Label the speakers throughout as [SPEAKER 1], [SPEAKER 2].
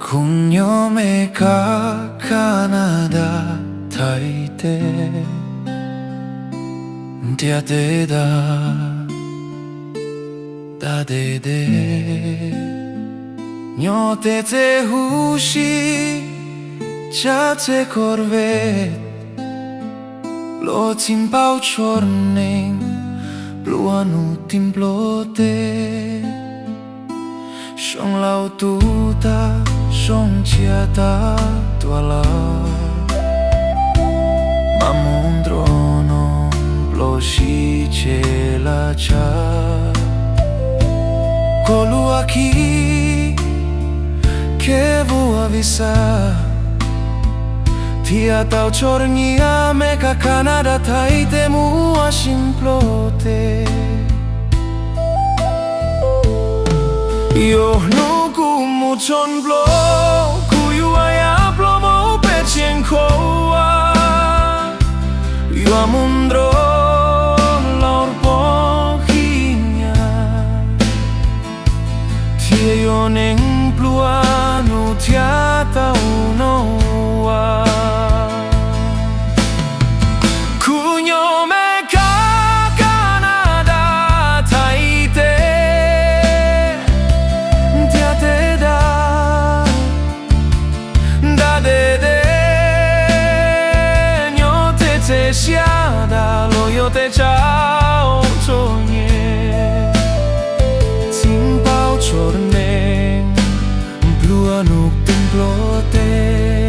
[SPEAKER 1] Cognome Canada Taite Dia Deda Da Dede Nyote te hushi Chate corvet Lo timpau chorneng Pluanu timplote Shong lau tuta Shong ciata tuala Mamundrono Ploshi cela cha Colu aqui Que vou avisar Tia tau chornia Meka Canada taite mua simplote Yo nuku muchon blo Kuyu aya plomo pechien koa Yo amundro laur pohinya Tia yo neng pluanu tiata unoa Siada lo yo te ciao sogne Timpau chorneng Blu anuk timplote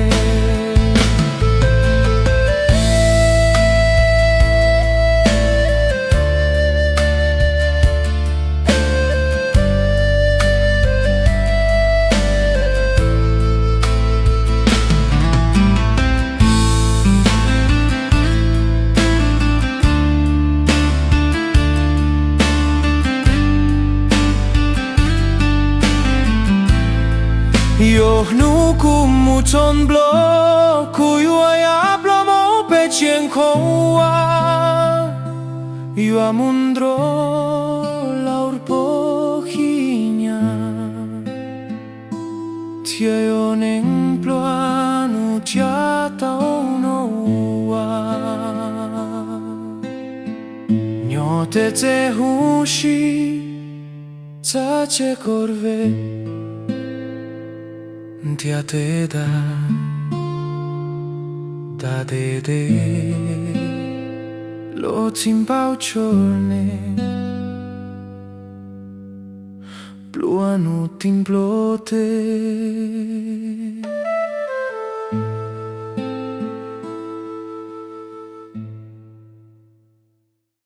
[SPEAKER 1] Yo nuku muchon blo Kuyu aya plomo pechien koa Yo amundro laur pohinya Tia yo neng ploanu tiata unoa Nyote te hushi Tace corve Dia Deda Da Dede Lo timpau chorne Pluanu timplote